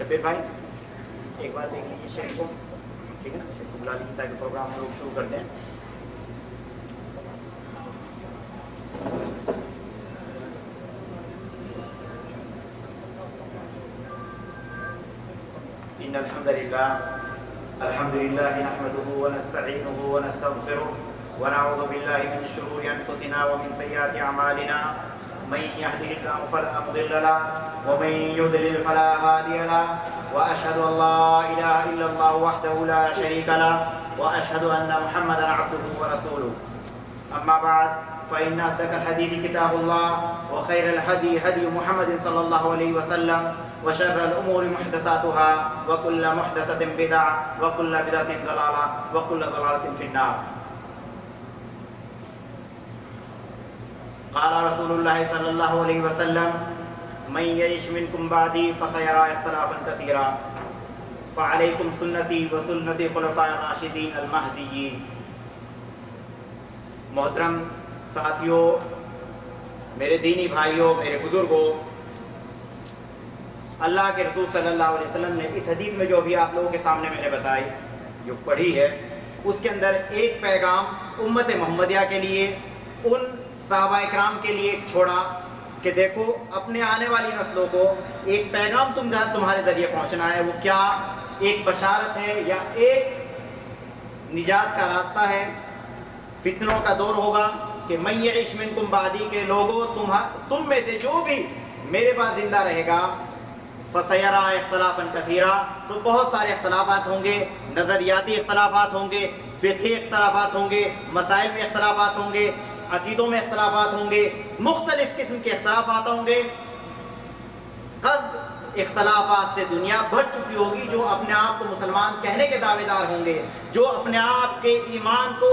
شبیر بھائی ایک بار دیکھ لیجیے شیخ کو، ٹھیک ہے نا، شیخ کو بلا لیجیے تاکہ پروگرام ہم لوگ شروع کر دیں. ان الحمد لله نحمده ونستعينه ونستغفره ونعوذ بالله من شرور انفسنا ومن سيئات اعمالنا من يهده الله فلا مضل له ومن يضلل فلا هادي له واشهد ان لا اله الا الله وحده لا شريك له واشهد ان محمدا عبده ورسوله. اما بعد فان اصدق الحديث كتاب الله وخير الهدي هدي محمد صلى الله عليه وسلم وشر الامور محدثاتها وكل محدثة بدعة وكل بدعة ضلالة وكل ضلالة في النار. قال رسول الله صلى الله عليه وسلم من يعش منكم بعدي فسيرى اختلافا كثيرا فعليكم سنتي وسنة خلفاء الراشدين المهديين. محترم ساتھیوں، میرے دینی بھائیوں، میرے بزرگوں، اللہ کے رسول صلی اللہ علیہ وسلم نے اس حدیث میں جو ابھی آپ لوگوں کے سامنے میں نے بتائی، جو پڑھی ہے، اس کے اندر ایک پیغام امت محمدیہ کے لیے، ان صحابہ اکرام کے لیے ایک چھوڑا کہ دیکھو اپنے آنے والی نسلوں کو ایک پیغام تمہارے ذریعے پہنچنا ہے. وہ کیا؟ ایک بشارت ہے یا ایک نجات کا راستہ ہے. فتنوں کا دور ہوگا کہ من یعش منکم بعدی کے لوگوں، تم میں سے جو بھی میرے پاس زندہ رہے گا، فسیرا اختلافا کثیرا، تو بہت سارے اختلافات ہوں گے، نظریاتی اختلافات ہوں گے، فقہی اختلافات ہوں گے، مسائل میں اختلافات ہوں گے، عقیدوں میں اختلافات ہوں گے، مختلف قسم کے اختلافات ہوں گے. قصد اختلافات سے دنیا بھر چکی ہوگی. جو اپنے آپ کو مسلمان کہنے کے دعوے دار ہوں گے، جو اپنے آپ کے ایمان کو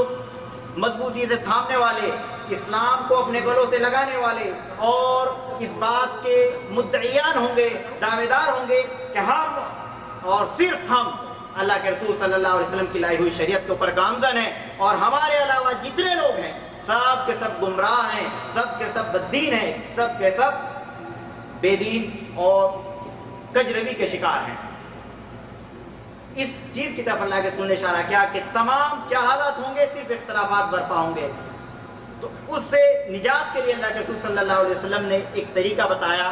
مضبوطی سے تھامنے والے، اسلام کو اپنے گلوں سے لگانے والے اور اس بات کے مدعیان ہوں گے، دعوے دار ہوں گے کہ ہم اور صرف ہم اللہ کے رسول صلی اللہ علیہ وسلم کی لائی ہوئی شریعت کے اوپر گامزن ہیں، اور ہمارے علاوہ جتنے لوگ ہیں سب کے سب گمراہ ہیں، سب کے سب بددین ہیں، سب کے سب بے دین اور کجروی کے شکار ہیں. اس چیز کی طرف اللہ کے رسول نے اشارہ کیا کہ تمام کیا حالات ہوں گے، صرف اختلافات برپا ہوں گے. تو اس سے نجات کے لیے اللہ کے رسول صلی اللہ علیہ وسلم نے ایک طریقہ بتایا،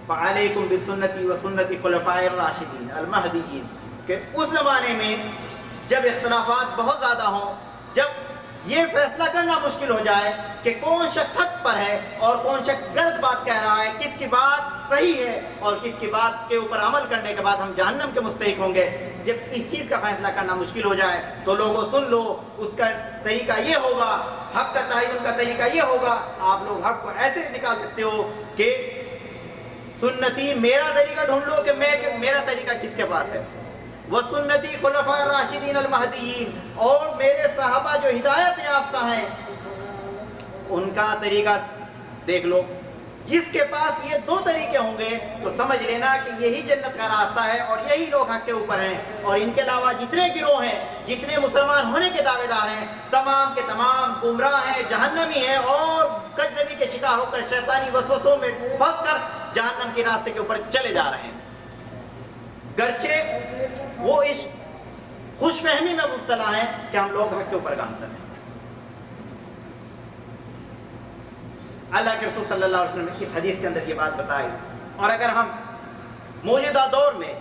فعلیکم بسنتی وسنتی خلفاء الراشدین المہدیین، کہ اس زمانے میں جب اختلافات بہت زیادہ ہوں، جب یہ فیصلہ کرنا مشکل ہو جائے کہ کون شخص حق پر ہے اور کون شخص غلط بات کہہ رہا ہے، کس کی بات صحیح ہے اور کس کی بات کے اوپر عمل کرنے کے بعد ہم جہنم کے مستحق ہوں گے، جب اس چیز کا فیصلہ کرنا مشکل ہو جائے تو لوگوں سن لو، اس کا طریقہ یہ ہوگا، حق کا تعین کا طریقہ یہ ہوگا. آپ لوگ حق کو ایسے نکال سکتے ہو کہ سنتی، میرا طریقہ ڈھونڈ لو کہ میرا طریقہ کس کے پاس ہے، وسنتی خلفاء الراشدین المہدیین، اور میرے صحابہ جو ہدایت یافتہ ہیں ان کا طریقہ دیکھ لو. جس کے پاس یہ دو طریقے ہوں گے تو سمجھ لینا کہ یہی جنت کا راستہ ہے اور یہی لوگ حق کے اوپر ہیں. اور ان کے علاوہ جتنے گروہ ہیں، جتنے مسلمان ہونے کے دعوے دار ہیں، تمام کے تمام گمراہ ہیں، جہنمی ہیں اور کجروی کے شکار ہو کر شیطانی وسوسوں میں پھنس کر جہنم کے راستے کے اوپر چلے جا رہے ہیں. گرچہ وہ اس خوش فہمی میں مبتلا ہیں کہ ہم لوگ حق کے اوپر گامزن ہیں. اللہ کے رسول صلی اللہ علیہ وسلم نے اس حدیث کے اندر یہ بات بتائی. اور اگر ہم موجودہ دور میں،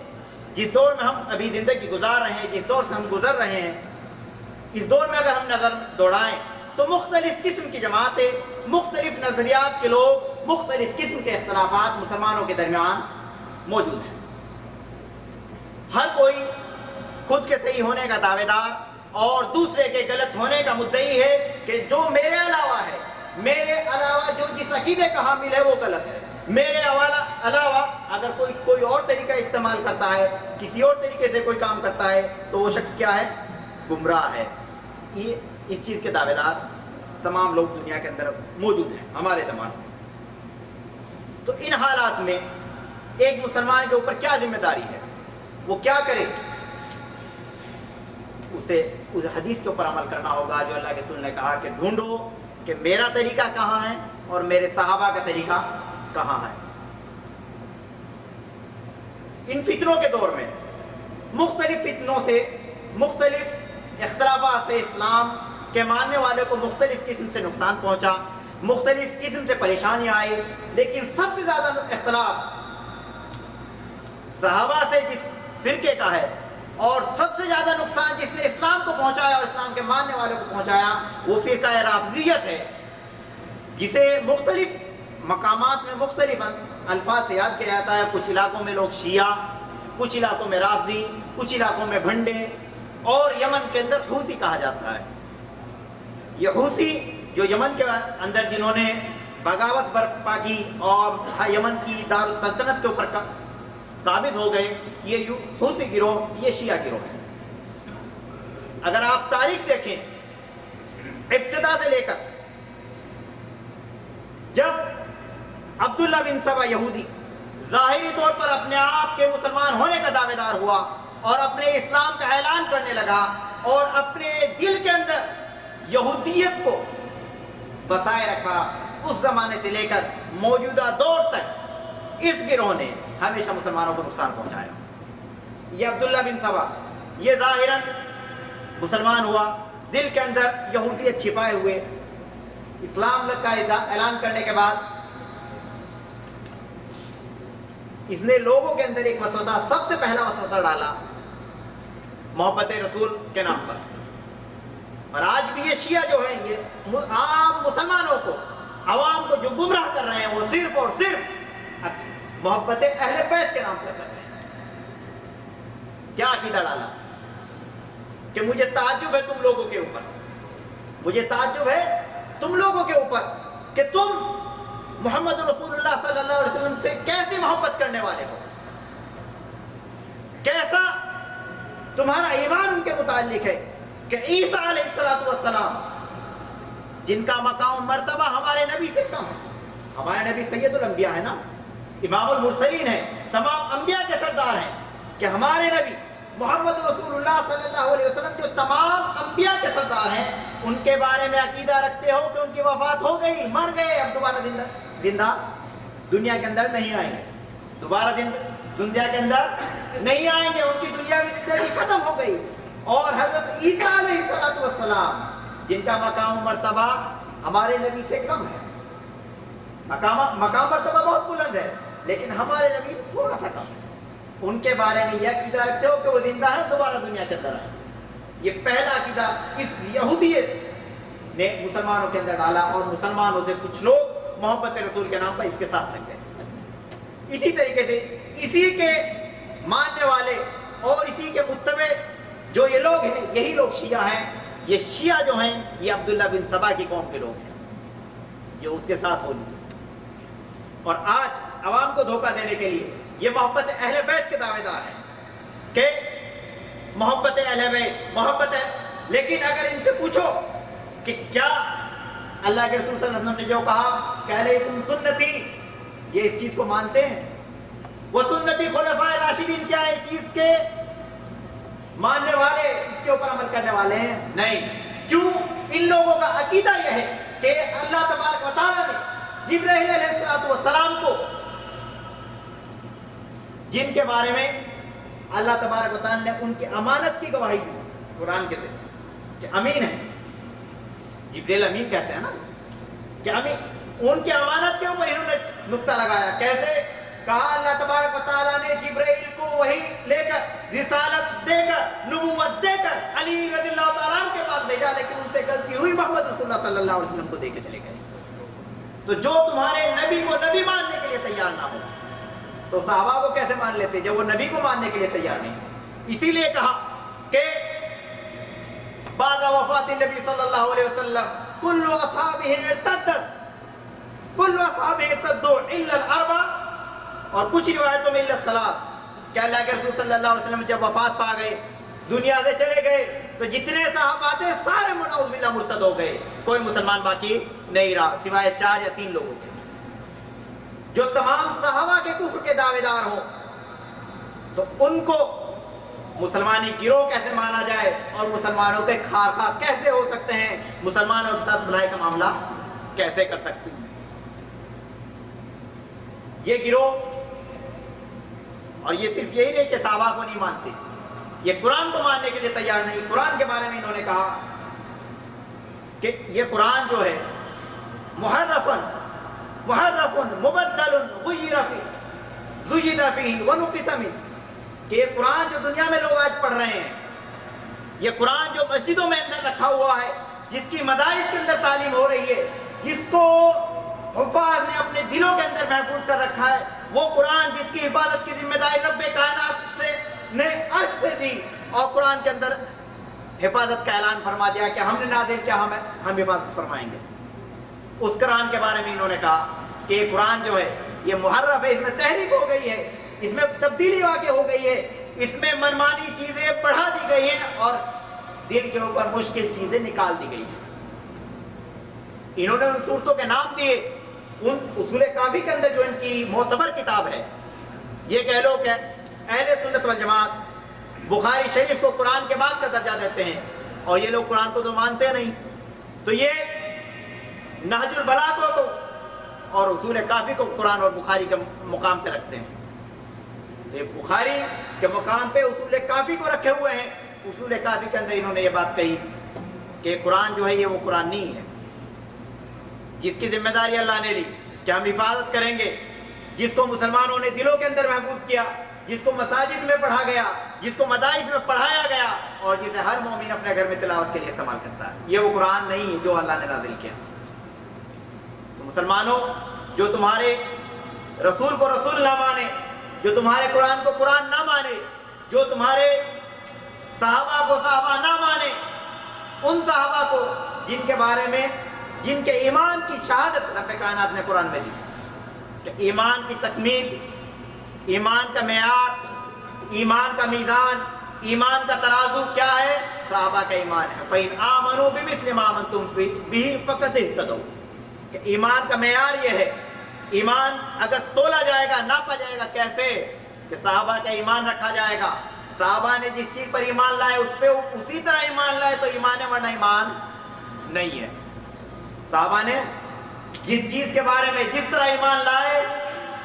جس دور میں ہم ابھی زندگی گزار رہے ہیں، جس دور سے ہم گزر رہے ہیں، اس دور میں اگر ہم نظر دوڑائیں تو مختلف قسم کی جماعتیں، مختلف نظریات کے لوگ، مختلف قسم کے اختلافات مسلمانوں کے درمیان موجود ہیں. ہر کوئی خود کے صحیح ہونے کا دعوے دار اور دوسرے کے غلط ہونے کا مدعی ہے کہ جو میرے علاوہ ہے، میرے علاوہ جو جس عقیدے کا حامل ہے وہ غلط ہے. میرے علاوہ اگر کوئی اور طریقہ استعمال کرتا ہے، کسی اور طریقے سے کوئی کام کرتا ہے تو وہ شخص کیا ہے؟ گمراہ ہے. یہ اس چیز کے دعوے دار تمام لوگ دنیا کے اندر موجود ہیں ہمارے زمانے میں. تو ان حالات میں ایک مسلمان کے اوپر کیا ذمہ داری ہے؟ وہ کیا کرے؟ اسے اس حدیث کے اوپر عمل کرنا ہوگا جو اللہ کے رسول نے کہا کہ ڈھونڈو کہ میرا طریقہ کہاں ہے اور میرے صحابہ کا طریقہ کہاں ہے. ان فتنوں کے دور میں مختلف فتنوں سے، مختلف اختلافات سے اسلام کے ماننے والے کو مختلف قسم سے نقصان پہنچا، مختلف قسم سے پریشانیاں آئی، لیکن سب سے زیادہ اختلاف صحابہ سے جس فرقے کا ہے، اور سب سے زیادہ نقصان جس نے اسلام کو پہنچایا اور اسلام کے ماننے والوں کو پہنچایا، وہ فرقہ رافضیت ہے، جسے مختلف مقامات میں مختلف الفاظ سے یاد کیا جاتا ہے۔ کچھ علاقوں میں لوگ شیعہ، کچھ علاقوں میں رافضی، کچھ علاقوں میں بھنڈے، اور یمن کے اندر حوثی کہا جاتا ہے۔ یہ حوثی جو یمن کے اندر جنہوں نے بغاوت برپا کی اور یمن کی دارالسلطنت کے اوپر قابض ہو گئے، یہ حوثی گروہ، یہ شیعہ گروہ ہے۔ اگر آپ تاریخ دیکھیں ابتدا سے لے کر جب عبداللہ بن سبا یہودی ظاہری طور پر اپنے آپ کے مسلمان ہونے کا دعوے دار ہوا اور اپنے اسلام کا اعلان کرنے لگا اور اپنے دل کے اندر یہودیت کو بسائے رکھا، اس زمانے سے لے کر موجودہ دور تک اس گروہ نے ہمیشہ مسلمانوں کو نقصان پہنچایا۔ یہ عبداللہ بن سبا یہ ظاہراً مسلمان ہوا، دل کے اندر یہودیت چھپائے ہوئے، اسلام کا اعلان کرنے کے بعد اس نے لوگوں کے اندر ایک وسوسہ، سب سے پہلا وسوسہ ڈالا محبت رسول کے نام پر۔ اور آج بھی یہ شیعہ جو ہیں، یہ عام مسلمانوں کو، عوام کو جو گمراہ کر رہے ہیں، وہ صرف اور صرف محبت اہل بیت کے نام پر کر رہے ہیں۔ کیا عقیدہ ڈالا کہ مجھے تعجب ہے تم لوگوں کے اوپر، مجھے تعجب ہے تم لوگوں کے اوپر کہ تم محمد رسول اللہ صلی اللہ علیہ وسلم سے کیسی محبت کرنے والے ہو، کیسا تمہارا ایمان ان کے متعلق ہے کہ عیسیٰ علیہ السلام جن کا مقام و مرتبہ ہمارے نبی سے کم ہے، ہمارے نبی سید الانبیاء ہے نا، امام المرسلین ہیں، تمام انبیاء کے سردار ہیں، کہ ہمارے نبی محمد رسول اللہ صلی اللہ علیہ وسلم جو تمام انبیاء کے سردار ہیں، ان کے بارے میں عقیدہ رکھتے ہو کہ ان کی وفات ہو گئی، مر گئے، اب دوبارہ زندہ دنیا کے اندر نہیں آئیں گے، دوبارہ دنیا کے اندر نہیں آئیں گے، ان کی دنیاوی زندگی ختم ہو گئی۔ اور حضرت عیسیٰ علیہ السلام جن کا مقام و مرتبہ ہمارے نبی سے کم ہے، مقام مرتبہ بہت بلند ہے، لیکن ہمارے نبی سے تھوڑا سا کم ہے، ان کے بارے میں یہ عقیدہ رکھتے ہو کہ وہ زندہ ہے، دوبارہ دنیا کے اندر آئے۔ یہ پہلا عقیدہ اس یہودیت نے مسلمانوں کے اندر ڈالا، اور مسلمانوں سے کچھ لوگ محبت رسول کے نام پر اس کے ساتھ لگ گئے۔ اسی طریقے سے اسی کے ماننے والے اور اسی کے متبع جو یہ لوگ ہیں، یہی لوگ شیعہ ہیں۔ یہ شیعہ جو ہیں، یہ عبداللہ بن سبا کی قوم کے لوگ ہیں جو اس کے ساتھ ہو لیے، اور آج عوام کو دھوکہ دینے کے لیے یہ محبت اہل بیت کے دعوے دار ہیں کہ محبت اہل بیت، لیکن اگر ان سے پوچھو کہ کیا اللہ کے رسول صلی اللہ علیہ وسلم نے جو کہا کہ علیکم سنتی، یہ اس چیز کو مانتے ہیں؟ وہ سنتی خلفائے راشدین، کیا اس چیز کے ماننے والے، اس کے اوپر عمل کرنے والے ہیں؟ نہیں۔ کیوں؟ ان لوگوں کا عقیدہ یہ ہے کہ اللہ تبارک و تعالیٰ نے جبرائیل علیہ السلام کو، جن کے بارے میں اللہ تبارک و تعالیٰ نے ان کی امانت کی گواہی دی قرآن کے ذریعے کہ امین ہے، جبرائیل امین کہتے ہیں نا، کہ امین، ان کی امانت کے اوپر انہوں نے نقطہ لگایا۔ کیسے؟ کہا اللہ تبارک و تعالیٰ نے جبرائیل کو وحی لے کر، رسالت دے کر، نبوت دے کر علی رضی اللہ تعالیٰ عنہ کے پاس بھیجا، لیکن ان سے غلطی ہوئی، محمد رسول اللہ صلی اللہ علیہ وسلم کو دے کے چلے گئے۔ تو جو تمہارے نبی کو نبی ماننے کے لیے تیار نہ ہو تو صحابہ کو کیسے مان لیتے جب وہ نبی کو ماننے کے لیے تیار نہیں؟ اسی لیے کہا کہ بعد وفات نبی صلی اللہ علیہ وسلم کل اصحابہ ارتدوا الا الاربع، اور کچھ روایتوں میں الا الثلاث، کہ اللہ کے رسول صلی اللہ علیہ وسلم جب وفات پا گئے، دنیا سے چلے گئے، تو جتنے صحابہ تھے سارے نعوذ باللہ مرتد ہو گئے، کوئی مسلمان باقی نہیں رہا سوائے 4 یا 3 لوگوں کے، جو تمام صحابہ کے کفر کے دعوے دار ہوں۔ تو ان کو مسلمانی گروہ کیسے مانا جائے اور مسلمانوں کے خارخواہ کیسے ہو سکتے ہیں، مسلمانوں کے ساتھ بھلائی کا معاملہ کیسے کر سکتے ہیں؟ یہ گروہ اور یہ صرف یہی نہیں کہ صحابہ کو نہیں مانتے، یہ قرآن کو ماننے کے لیے تیار نہیں۔ قرآن کے بارے میں انہوں نے کہا کہ یہ قرآن جو ہے محرفن مبدل غیر فیہ زید فیہ ونقص منہ، کہ یہ قرآن جو دنیا میں لوگ آج پڑھ رہے ہیں، یہ قرآن جو مسجدوں میں اندر رکھا ہوا ہے، جس کی مدارس کے اندر تعلیم ہو رہی ہے، جس کو حفاظ نے اپنے دلوں کے اندر محفوظ کر رکھا ہے، وہ قرآن جس کی حفاظت کی ذمہ داری رب کائنات نے عرش سے دی، اور قرآن کے اندر حفاظت کا اعلان فرما دیا کہ ہم نے نازل کیا، ہم حفاظت فرمائیں گے۔ اس قرآن کے بارے میں انہوں نے کہا کہ یہ قرآن جو ہے یہ محرف ہے، اس میں تحریف ہو گئی ہے، اس میں تبدیلی واقع ہو گئی ہے، اس میں منمانی چیزیں بڑھا دی گئی ہیں اور دل کے اوپر مشکل چیزیں نکال دی گئی ہیں۔ انہوں نے ان صورتوں کے نام دیے، ان اصول کافی کے اندر جو ان کی معتبر کتاب ہے، یہ کہہ لو کہ اہل سنت والجماعت بخاری شریف کو قرآن کے بعد کا درجہ دیتے ہیں، اور یہ لوگ قرآن کو تو مانتے نہیں، تو یہ نہج البلاغہ کو اور اصول کافی کو قرآن اور بخاری کے مقام پہ رکھتے ہیں۔ تو یہ بخاری کے مقام پہ اصول کافی کو رکھے ہوئے ہیں۔ اصول کافی کے اندر انہوں نے یہ بات کہی کہ قرآن جو ہے یہ وہ قرآن نہیں ہے جس کی ذمہ داری اللہ نے لی کہ ہم حفاظت کریں گے، جس کو مسلمانوں نے دلوں کے اندر محفوظ کیا، جس کو مساجد میں پڑھا گیا، جس کو مدارس میں پڑھایا گیا، اور جسے ہر مومن اپنے گھر میں تلاوت کے لیے استعمال کرتا ہے، یہ وہ قرآن نہیں ہے جو اللہ نے نازل کیا۔ تو مسلمانوں، جو تمہارے رسول کو رسول نہ مانے، جو تمہارے قرآن کو قرآن نہ مانے، جو تمہارے صحابہ کو صحابہ نہ مانے، ان صحابہ کو جن کے بارے میں، جن کے ایمان کی شہادت رب کائنات نے قرآن میں دی کہ ایمان کی تکمیل، ایمان کا معیار، ایمان کا میزان، ایمان کا ترازو کیا ہے؟ صحابہ کا ایمان ہے۔ فَإِنْ آمَنُوا بِمِثْلِ مَا آمَنْتُمْ بِهِ فَقَدْ اهْتَدَوْا، کہ ایمان کا معیار یہ ہے، ایمان اگر تولا جائے گا، ناپا جائے گا، کیسے؟ کہ صحابہ کا ایمان رکھا جائے گا، صحابہ نے جس چیز پر ایمان لائے اس پہ اسی طرح ایمان لائے تو ایمان ہے، ورنہ ایمان نہیں ہے۔ صحابہ نے جس چیز کے بارے میں جس طرح ایمان لائے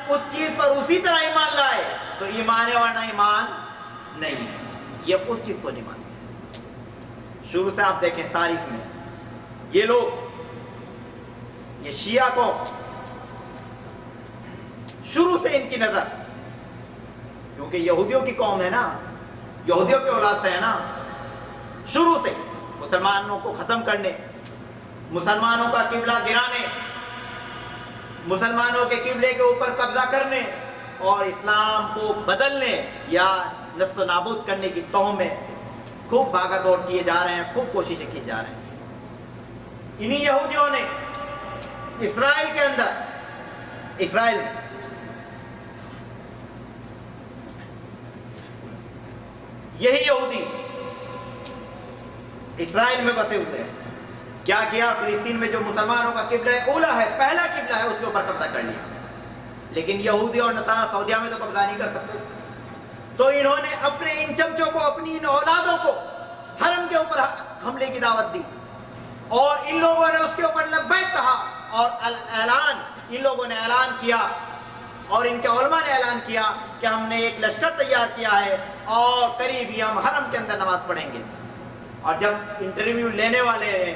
اس چیز پر اسی طرح ایمان لائے تو ایمان ہے، ورنہ ایمان نہیں ہے۔ یہ اس چیز کو نہیں مانتے۔ شروع سے آپ دیکھیں تاریخ میں یہ لوگ، یہ شیعہ کو شروع سے ان کی نظر، کیونکہ یہودیوں کی قوم ہے نا، یہودیوں کے اولاد سے ہے نا، شروع سے مسلمانوں کو ختم کرنے، مسلمانوں کا قبلہ گرانے، مسلمانوں کے قبلے کے اوپر قبضہ کرنے اور اسلام کو بدلنے یا نست و نابود کرنے کی توہم میں خوب بھاگا دوڑ کیے جا رہے ہیں، خوب کوششیں کی جا رہے ہیں۔ انہی یہودیوں نے اسرائیل کے اندر، اسرائیل میں یہی یہودی اسرائیل میں بسے ہوئے ہیں، کیا کیا؟ فلسطین میں جو مسلمانوں کا قبلہ اولا ہے، پہلا قبلہ ہے، اس کے اوپر قبضہ کر لیا۔ لیکن یہودی اور نصارہ سعودیہ میں تو قبضہ نہیں کر سکتے، تو انہوں نے اپنے ان چمچوں کو، اپنی ان اولادوں کو حرم کے اوپر حملے کی دعوت دی، اور ان لوگوں نے اس کے اوپر لبیک کہا، اور اعلان، ان لوگوں نے اعلان کیا اور ان کے علماء نے اعلان کیا کہ ہم نے ایک لشکر تیار کیا ہے اور قریب ہی ہم حرم کے اندر نماز پڑھیں گے۔ اور جب انٹرویو لینے والے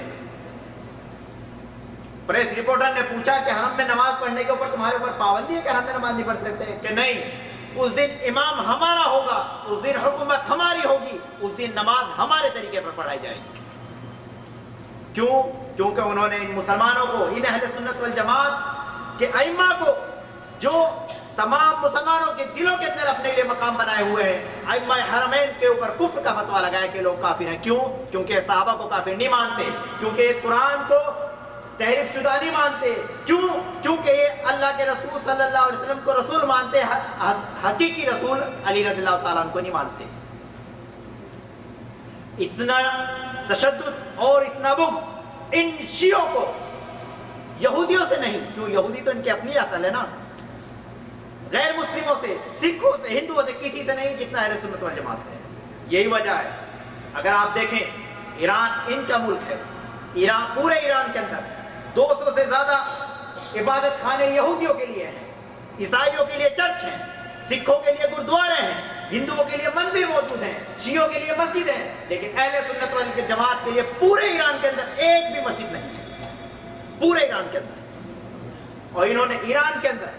پریس رپورٹر نے پوچھا کہ حرم میں نماز پڑھنے کے اوپر تمہارے اوپر پابندی ہے کہ حرم میں نماز نہیں پڑھ سکتے؟ کہ نہیں، اس دن امام ہمارا ہوگا، اس دن حکومت ہماری ہوگی، اس دن نماز ہمارے طریقے پر پڑھائی جائے گی۔ کیوں؟ کیونکہ انہوں نے ان مسلمانوں کو، ان اہل سنت والجماعت کے ائمہ کو، جو تمام مسلمانوں کے دلوں کے اندر اپنے لیے مقام بنائے ہوئے ہیں، ائمہ حرمین کے اوپر کفر کا فتویٰ لگایا کہ لوگ کافر ہیں۔ کیوں؟ کیونکہ صحابہ کو کافر نہیں مانتے، کیونکہ قرآن کو تحریف شدہ نہیں مانتے، کیوں؟ کیونکہ یہ اللہ کے رسول صلی اللہ علیہ وسلم کو رسول مانتے، حقیقی رسول علی رضی اللہ تعالیٰ عنہ کو نہیں مانتے۔ اتنا تشدد اور اتنا بغض ان شیعوں کو یہودیوں سے نہیں، کیوں؟ یہودی تو ان کی اپنی اصل ہے نا، غیر مسلموں سے، سکھوں سے، ہندوؤں سے، کسی سے نہیں جتنا اہل سنت والجماعت سے۔ یہی وجہ ہے، اگر آپ دیکھیں ایران ان کا ملک ہے، ایران، پورے ایران کے اندر 200 سے زیادہ عبادت خانے یہودیوں کے لیے ہیں، عیسائیوں کے لیے چرچ ہیں، سکھوں کے لیے گردوارے ہیں، ہندوؤں کے لیے مندر موجود ہیں، شیعوں کے لیے مسجد ہیں، لیکن اہل سنت والجماعت کے لیے پورے ایران کے اندر ایک بھی مسجد نہیں ہے، پورے ایران کے اندر۔ اور انہوں نے ایران کے اندر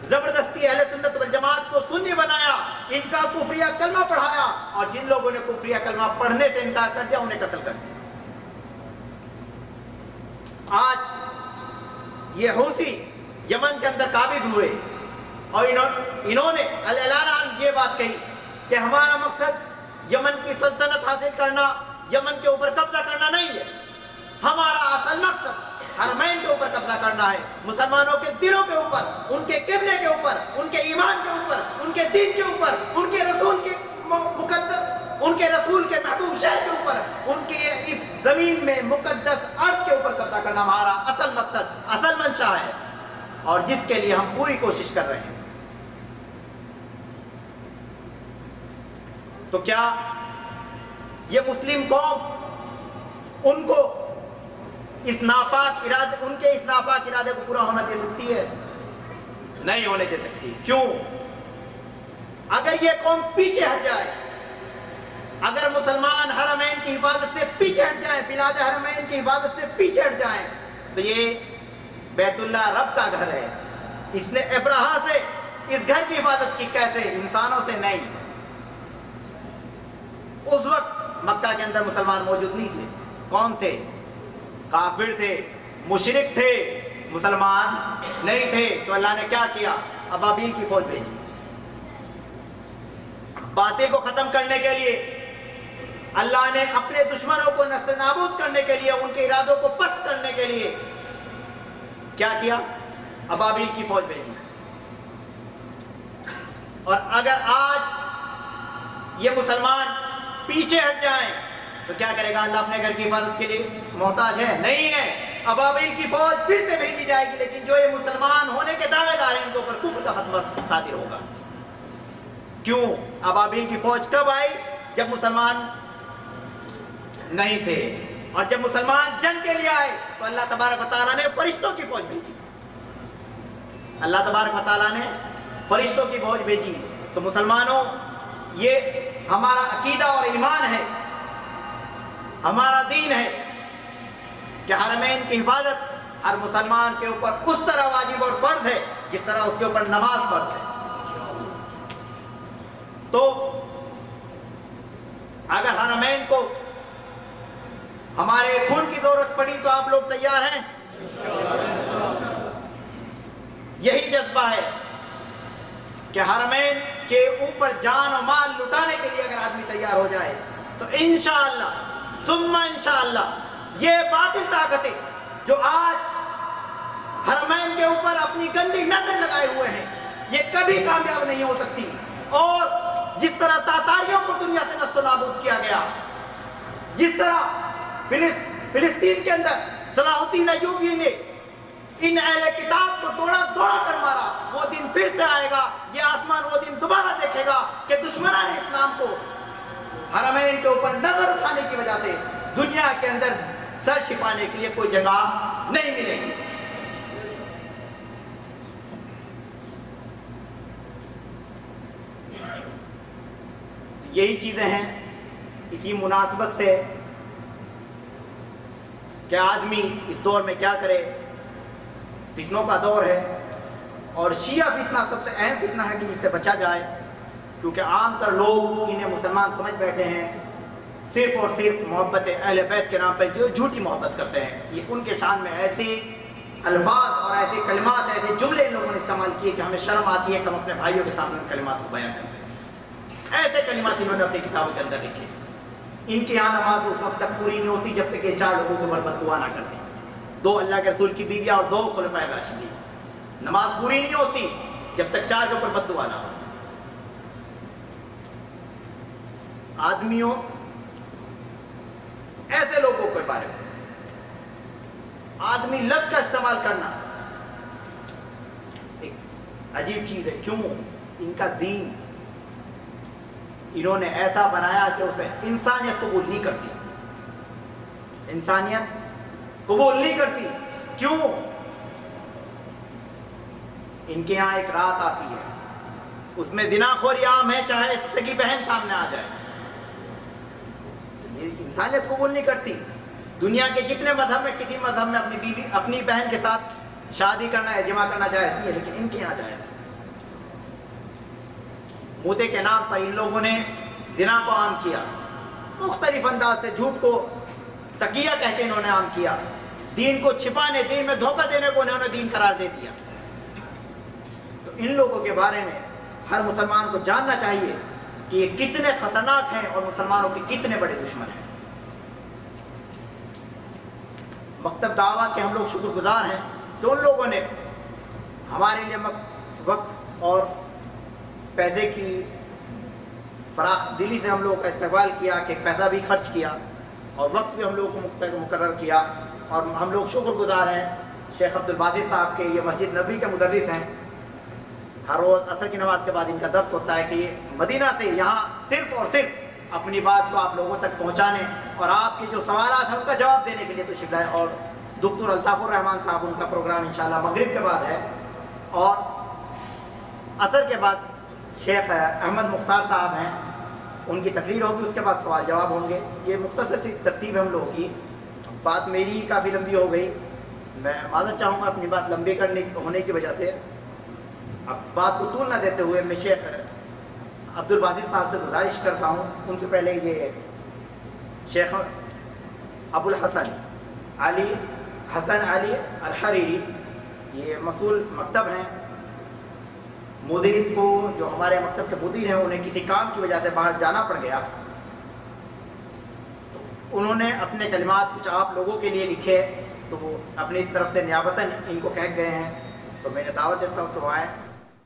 زبردستی اہل سنت والجماعت کو سنی بنایا، ان کا کفریہ کلمہ پڑھایا، اور جن لوگوں نے کفریہ کلمہ پڑھنے سے انکار کر دیا انہیں قتل کر دیا۔ آج یہ حوثی یمن کے اندر قابض ہوئے اور انہوں نے اعلان یہ بات کہی کہ ہمارا مقصد یمن کی سلطنت حاصل کرنا، یمن کے اوپر قبضہ کرنا نہیں ہے، ہمارا اصل مقصد حرمین کے اوپر قبضہ کرنا ہے، مسلمانوں کے دلوں کے اوپر، ان کے قبلے کے اوپر، ان کے ایمان کے اوپر، ان کے دین کے اوپر، ان کے رسول کے مقدس، ان کے رسول کے محبوب شہر کے اوپر، ان کے اس زمین میں مقدس ارض کے اوپر قبضہ کرنا ہمارا اصل مقصد، اصل منشا ہے، اور جس کے لیے ہم پوری کوشش کر رہے ہیں۔ تو کیا یہ مسلم قوم ان کو اس ناپاک ارادے، ان کے اس ناپاک ارادے کو پورا ہونا دے سکتی ہے؟ نہیں ہونے دے سکتی۔ کیوں؟ اگر یہ قوم پیچھے ہٹ جائے، اگر مسلمان حرمین کی حفاظت سے پیچھے ہٹ جائیں، بلاد حرمین کی حفاظت سے پیچھے ہٹ جائیں، تو یہ بیت اللہ رب کا گھر ہے، اس نے ابراہا سے اس گھر کی حفاظت کی، کیسے؟ انسانوں سے نہیں۔ اس وقت مکہ کے اندر مسلمان موجود نہیں تھے، کون تھے؟ کافر تھے، مشرک تھے، مسلمان نہیں تھے۔ تو اللہ نے کیا کیا؟ ابابیل کی فوج بھیجی، باطل کو ختم کرنے کے لیے، اللہ نے اپنے دشمنوں کو نست نابود کرنے کے لیے، ان کے ارادوں کو پست کرنے کے لیے کیا کیا؟ ابابیل کی فوج بھیجی۔ اور اگر آج یہ مسلمان پیچھے ہٹ جائیں تو کیا کرے گا؟ اللہ اپنے گھر کی حفاظت کے لیے محتاج ہے؟ نہیں ہے۔ ابابیل کی فوج پھر سے بھیجی جائے گی، لیکن جو یہ مسلمان ہونے کے دعوے دار ہیں ان کے اوپر کفر کا فتویٰ صادر ہوگا۔ کیوں؟ ابابیل کی فوج کب آئی؟ جب مسلمان نہیں تھے، اور جب مسلمان جنگ کے لیے آئے تو اللہ تبارک و تعالیٰ نے فرشتوں کی فوج بھیجی، اللہ تبارک و تعالیٰ نے فرشتوں کی فوج بھیجی۔ تو مسلمانوں، یہ ہمارا عقیدہ اور ایمان ہے، ہمارا دین ہے کہ حرمین کی حفاظت ہر مسلمان کے اوپر اس طرح واجب اور فرض ہے جس طرح اس کے اوپر نماز فرض ہے۔ تو اگر حرمین کو ہمارے خون کی ضرورت پڑی تو آپ لوگ تیار ہیں؟ یہی جذبہ ہے کہ حرمین کے اوپر جان و مال لٹانے کے لیے اگر آدمی تیار ہو جائے تو انشاءاللہ ثم انشاءاللہ یہ باطل طاقتیں جو آج حرمین کے اوپر اپنی گندی نظر لگائے ہوئے ہیں، یہ کبھی کامیاب نہیں ہو سکتی۔ اور جس طرح تاتاریوں کو دنیا سے نست و نابود کیا گیا، جس طرح فلسطین کے اندر صلاح الدین ایوبی نے ان اہل کتاب کو دوڑا کر مارا، وہ دن پھر سے آئے گا، یہ آسمان وہ دن دوبارہ دیکھے گا کہ دشمنان اسلام کو حرمین کے اوپر نظر اٹھانے کی وجہ سے دنیا کے اندر سر چھپانے کے لیے کوئی جگہ نہیں ملے گی۔ یہی چیزیں ہیں، اسی مناسبت سے کہ آدمی اس دور میں کیا کرے، فتنوں کا دور ہے، اور شیعہ فتنہ سب سے اہم فتنہ ہے کہ جس سے بچا جائے، کیونکہ عام تر لوگ انہیں مسلمان سمجھ بیٹھے ہیں، صرف اور صرف محبت اہل بیت کے نام پر جو جھوٹی محبت کرتے ہیں۔ یہ ان کے شان میں ایسے الفاظ اور ایسے کلمات، ایسے جملے ان لوگوں نے استعمال کیے کہ ہمیں شرم آتی ہے کہ ہم اپنے بھائیوں کے سامنے ان کلمات کو بیان کرتے ہیں۔ ایسے کلمات انہوں نے اپنی کتابوں کے اندر لکھے۔ ان کی یہاں نماز اس وقت تک پوری نہیں ہوتی جب تک یہ 4 لوگوں کو بد دعا نہ کرتے، 2 اللہ کے رسول کی بیویاں اور 2 خلفائے راشدین۔ نماز پوری نہیں ہوتی جب تک 4 کے اوپر بد دعا نہ ہو۔ آدمیوں، ایسے لوگوں کے بارے میں آدمی لفظ کا استعمال کرنا ایک عجیب چیز ہے۔ کیوں؟ ان کا دین انہوں نے ایسا بنایا کہ اسے انسانیت قبول نہیں کرتی، انسانیت قبول نہیں کرتی۔ کیوں؟ ان کے یہاں ایک رات آتی ہے اس میں زنا خوری عام ہے، چاہے سگی بہن سامنے آ جائے. یہ انسانیت قبول نہیں کرتی. دنیا کے جتنے مذہب میں کسی مذہب میں اپنی بیوی اپنی بہن کے ساتھ شادی کرنا ہے، جمع کرنا جائز نہیں ہے، لیکن ان کے یہاں جائز ہے. مودے کے نام پر ان لوگوں نے زنا کو عام کیا، مختلف انداز سے جھوٹ کو تقیہ کہہ کے انہوں نے عام کیا، دین کو چھپانے، دین میں دھوکہ دینے کو انہوں نے دین قرار دے دیا. تو ان لوگوں کے بارے میں ہر مسلمان کو جاننا چاہیے کہ یہ کتنے خطرناک ہیں اور مسلمانوں کے کتنے بڑے دشمن ہیں. مکتب دعویٰ کے ہم لوگ شکر گزار ہیں کہ ان لوگوں نے ہمارے لیے وقت اور پیسے کی فراخ دلی سے ہم لوگ کا استقبال کیا، کہ پیسہ بھی خرچ کیا اور وقت بھی ہم لوگ کو مقرر کیا. اور ہم لوگ شکر گزار ہیں شیخ عبدالباسط صاحب کے. یہ مسجد نبوی کے مدرس ہیں. ہر روز عصر کی نماز کے بعد ان کا درس ہوتا ہے کہ یہ مدینہ سے یہاں صرف اور صرف اپنی بات کو آپ لوگوں تک پہنچانے اور آپ کے جو سوالات ہیں ان کا جواب دینے کے لیے تشریف لائے. اور دکتور الطاف الرحمان صاحب، ان کا پروگرام انشاءاللہ مغرب کے بعد ہے، اور عصر کے بعد شیخ احمد مختار صاحب ہیں، ان کی تقریر ہوگی، اس کے بعد سوال جواب ہوں گے. یہ مختصر ترتیب ہے ہم لوگوں کی. بات میری کافی لمبی ہو گئی، میں معذرت چاہوں گا اپنی بات لمبی ہونے کی وجہ سے. اب بات کو طول نہ دیتے ہوئے میں شیخ عبدالباسط صاحب سے گزارش کرتا ہوں. ان سے پہلے یہ شیخ ابو الحسن علی حسن علی الحریری، یہ مسئول مکتب ہیں. مدیر کو، جو ہمارے مکتب کے مدیر ہیں، انہیں کسی کام کی وجہ سے باہر جانا پڑ گیا، تو انہوں نے اپنے کلمات کچھ آپ لوگوں کے لیے لکھے، تو وہ اپنی طرف سے نیابتاً ان کو کہہ گئے ہیں. تو میں نے دعوت دیتا ہوں کہ وہ آئیں.